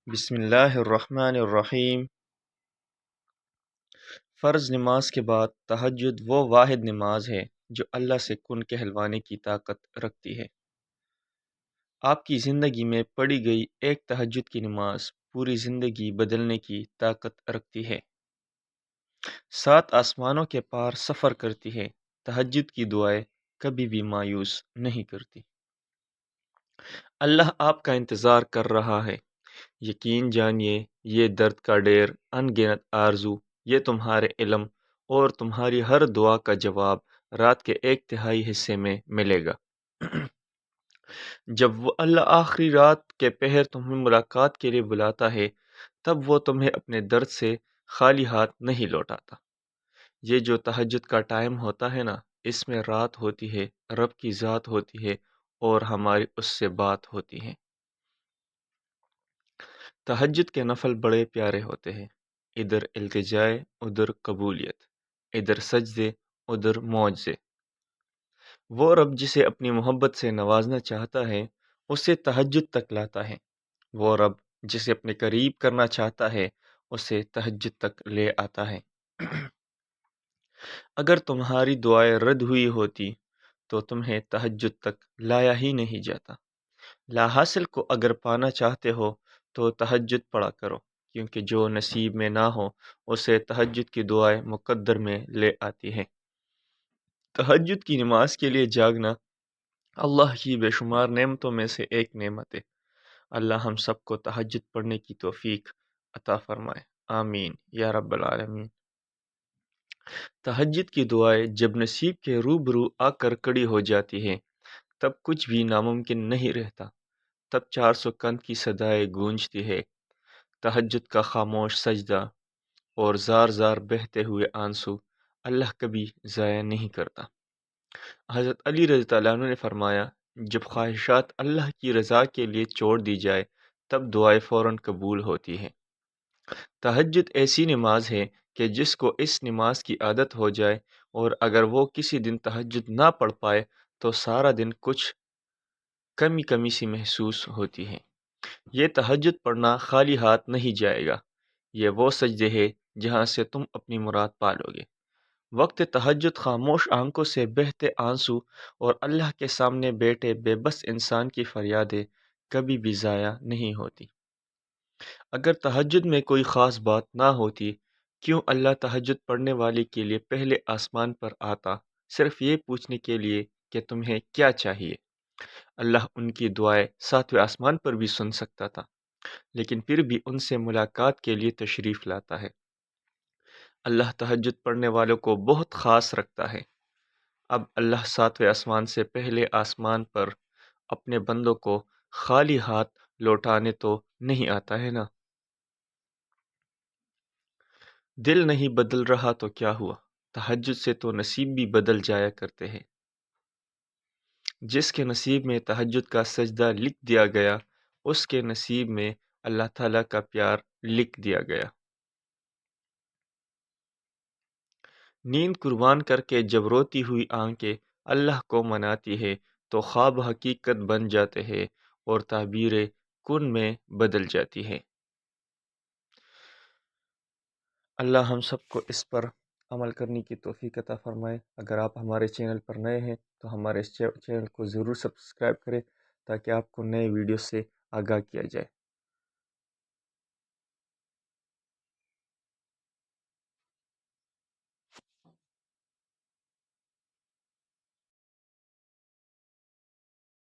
بسم اللہ الرحمن الرحیم۔ فرض نماز کے بعد تہجد وہ واحد نماز ہے جو اللہ سے کن کہلوانے کی طاقت رکھتی ہے۔ آپ کی زندگی میں پڑھی گئی ایک تہجد کی نماز پوری زندگی بدلنے کی طاقت رکھتی ہے۔ 7 آسمانوں کے پار سفر کرتی ہے۔ تہجد کی دعائیں کبھی بھی مایوس نہیں کرتی۔ اللہ آپ کا انتظار کر رہا ہے۔ یقین جانیے یہ درد کا ڈیر ان گنت آرزو، یہ تمہارے علم اور تمہاری ہر دعا کا جواب رات کے 1/3 حصے میں ملے گا۔ جب وہ اللہ آخری رات کے پہر تمہیں ملاقات کے لیے بلاتا ہے، تب وہ تمہیں اپنے درد سے خالی ہاتھ نہیں لوٹاتا۔ یہ جو تہجد کا ٹائم ہوتا ہے نا، اس میں رات ہوتی ہے، رب کی ذات ہوتی ہے اور ہماری اس سے بات ہوتی ہے۔ تہجد کے نفل بڑے پیارے ہوتے ہیں۔ ادھر التجائے، ادھر قبولیت، ادھر سجدے، ادھر معجزے۔ وہ رب جسے اپنی محبت سے نوازنا چاہتا ہے، اسے تہجد تک لاتا ہے۔ وہ رب جسے اپنے قریب کرنا چاہتا ہے، اسے تہجد تک لے آتا ہے۔ اگر تمہاری دعائیں رد ہوئی ہوتی تو تمہیں تہجد تک لایا ہی نہیں جاتا۔ لا حاصل کو اگر پانا چاہتے ہو تو تہجد پڑھا کرو، کیونکہ جو نصیب میں نہ ہو اسے تہجد کی دعائیں مقدر میں لے آتی ہیں۔ تہجد کی نماز کے لیے جاگنا اللہ کی بے شمار نعمتوں میں سے ایک نعمت ہے۔ اللہ ہم سب کو تہجد پڑھنے کی توفیق عطا فرمائے، آمین یا رب العالمین۔ تہجد کی دعائیں جب نصیب کے روبرو آ کر کڑی ہو جاتی ہیں، تب کچھ بھی ناممکن نہیں رہتا۔ تب 400 کند کی صدائیں گونجتی ہے، تہجد کا خاموش سجدہ اور زار زار بہتے ہوئے آنسو اللہ کبھی ضائع نہیں کرتا۔ حضرت علی رضی اللہ عنہ نے فرمایا، جب خواہشات اللہ کی رضا کے لیے چھوڑ دی جائے تب دعائیں فوراً قبول ہوتی ہیں۔ تہجد ایسی نماز ہے کہ جس کو اس نماز کی عادت ہو جائے اور اگر وہ کسی دن تہجد نہ پڑھ پائے تو سارا دن کچھ کمی کمی سی محسوس ہوتی ہے۔ یہ تہجد پڑھنا خالی ہاتھ نہیں جائے گا، یہ وہ سجدے ہے جہاں سے تم اپنی مراد پالو گے۔ وقت تہجد خاموش آنکھوں سے بہتے آنسو اور اللہ کے سامنے بیٹھے بے بس انسان کی فریادیں کبھی بھی ضائع نہیں ہوتی۔ اگر تہجد میں کوئی خاص بات نہ ہوتی، کیوں اللہ تہجد پڑھنے والے کے لیے پہلے آسمان پر آتا، صرف یہ پوچھنے کے لیے کہ تمہیں کیا چاہیے؟ اللہ ان کی دعائیں 7ویں آسمان پر بھی سن سکتا تھا، لیکن پھر بھی ان سے ملاقات کے لیے تشریف لاتا ہے۔ اللہ تہجد پڑھنے والوں کو بہت خاص رکھتا ہے۔ اب اللہ 7ویں آسمان سے پہلے آسمان پر اپنے بندوں کو خالی ہاتھ لوٹانے تو نہیں آتا ہے نا۔ دل نہیں بدل رہا تو کیا ہوا، تہجد سے تو نصیب بھی بدل جایا کرتے ہیں۔ جس کے نصیب میں تہجد کا سجدہ لکھ دیا گیا، اس کے نصیب میں اللہ تعالیٰ کا پیار لکھ دیا گیا۔ نیند قربان کر کے جب روتی ہوئی آنکھیں اللہ کو مناتی ہے تو خواب حقیقت بن جاتے ہیں اور تعبیر کن میں بدل جاتی ہے۔ اللہ ہم سب کو اس پر عمل کرنے کی توفیق عطا فرمائے۔ اگر آپ ہمارے چینل پر نئے ہیں تو ہمارے اس چینل کو ضرور سبسکرائب کریں تاکہ آپ کو نئے ویڈیو سے آگاہ کیا جائے۔